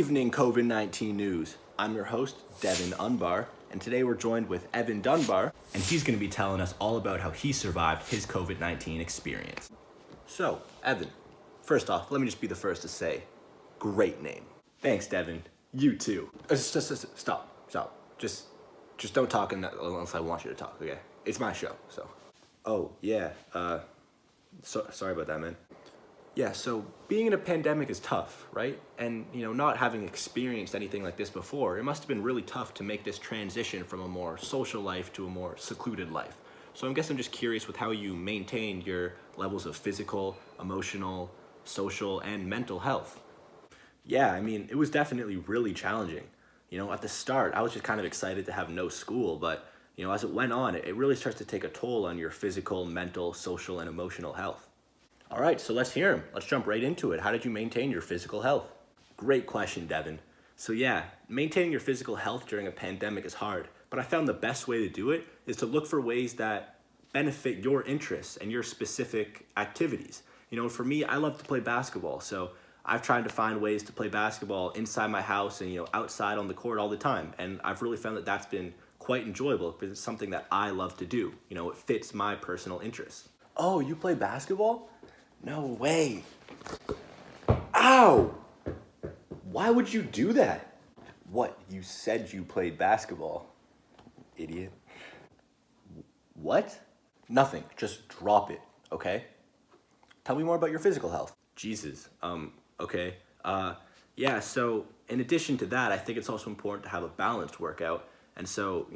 evening, COVID-19 news. I'm your host, Devin Unbar, and today we're joined with Evan Dunbar, and he's going to be telling us all about how he survived his COVID-19 experience. So, Evan, first off, let me just be the first to say, great name. Thanks, Devin. You too. Stop. Just don't talk unless I want you to talk, okay? It's my show, so. Oh, yeah, sorry about that, man. Yeah, so being in a pandemic is tough, right? And, not having experienced anything like this before, it must have been really tough to make this transition from a more social life to a more secluded life. So I guess I'm just curious with how you maintained your levels of physical, emotional, social, and mental health. Yeah, I mean, it was definitely really challenging. At the start, I was just kind of excited to have no school, but, as it went on, it really starts to take a toll on your physical, mental, social, and emotional health. All right, so let's hear him. Let's jump right into it. How did you maintain your physical health? Great question, Devin. So yeah, maintaining your physical health during a pandemic is hard, but I found the best way to do it is to look for ways that benefit your interests and your specific activities. For me, I love to play basketball, so I've tried to find ways to play basketball inside my house and, outside on the court all the time. And I've really found that that's been quite enjoyable because it's something that I love to do. It fits my personal interests. Oh, you play basketball? No way. Ow! Why would you do that? What, you said you played basketball, idiot. What? Nothing, just drop it, okay? Tell me more about your physical health. Jesus, okay. Yeah, so in addition to that, I think it's also important to have a balanced workout. And so,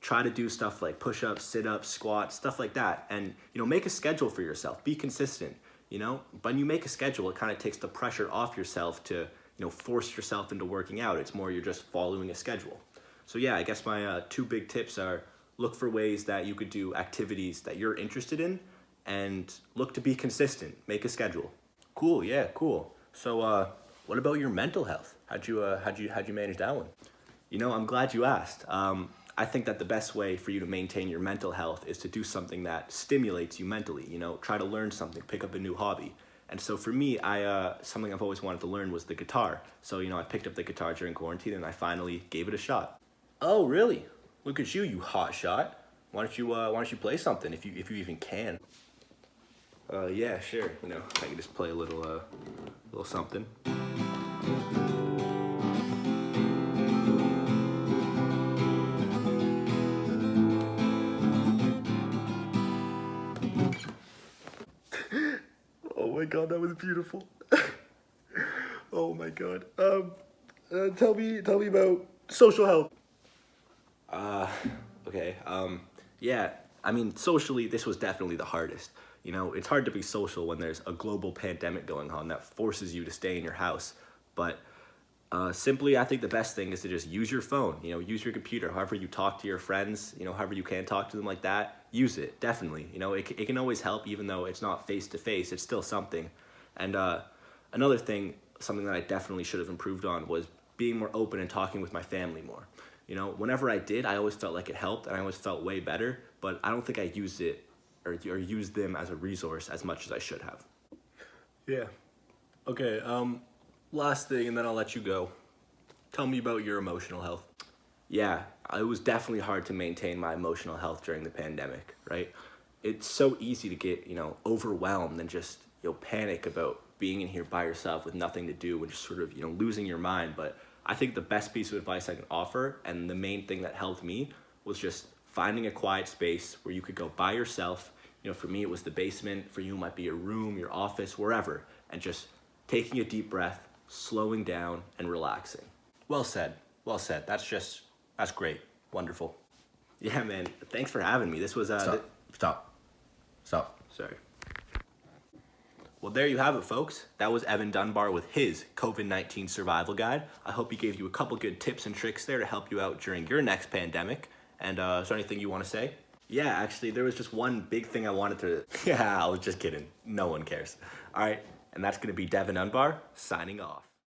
try to do stuff like push-ups, sit-ups, squats, stuff like that. And, make a schedule for yourself. Be consistent, When you make a schedule, it kind of takes the pressure off yourself to, force yourself into working out. It's more you're just following a schedule. So yeah, I guess my two big tips are look for ways that you could do activities that you're interested in and look to be consistent. Make a schedule. Cool, yeah, cool. So what about your mental health? How'd you manage that one? I'm glad you asked. I think that the best way for you to maintain your mental health is to do something that stimulates you mentally, try to learn something, pick up a new hobby. And so for me, something I've always wanted to learn was the guitar. So, I picked up the guitar during quarantine and I finally gave it a shot. Oh, really? Look at you hot shot. Why don't you play something if you even can? Yeah, sure. I can just play a little something. Oh my God, that was beautiful. Oh my God. Tell me about social health. Okay. Yeah. I mean, socially, this was definitely the hardest. It's hard to be social when there's a global pandemic going on that forces you to stay in your house. But simply, I think the best thing is to just use your phone. Use your computer. However you talk to your friends. However you can talk to them like that. Use it, definitely. It can always help, even though it's not face to face. It's still something. And another thing, something that I definitely should have improved on was being more open and talking with my family more. Whenever I did, I always felt like it helped, and I always felt way better. But I don't think I used it or used them as a resource as much as I should have. Yeah. Okay. Last thing, and then I'll let you go. Tell me about your emotional health. Yeah, it was definitely hard to maintain my emotional health during the pandemic, right? It's so easy to get, overwhelmed and just, panic about being in here by yourself with nothing to do and just sort of, losing your mind. But I think the best piece of advice I can offer, and the main thing that helped me, was just finding a quiet space where you could go by yourself. For me, it was the basement. For you, it might be your room, your office, wherever. And just taking a deep breath, slowing down, and relaxing. Well said. Well said. That's great. Wonderful. Yeah, man. Thanks for having me. This was Stop. Sorry. Well, there you have it, folks. That was Evan Dunbar with his COVID-19 survival guide. I hope he gave you a couple good tips and tricks there to help you out during your next pandemic. And is there anything you want to say? Yeah, actually, there was just one big thing I wanted to... Yeah, I was just kidding. No one cares. All right, and that's going to be Devin Dunbar signing off.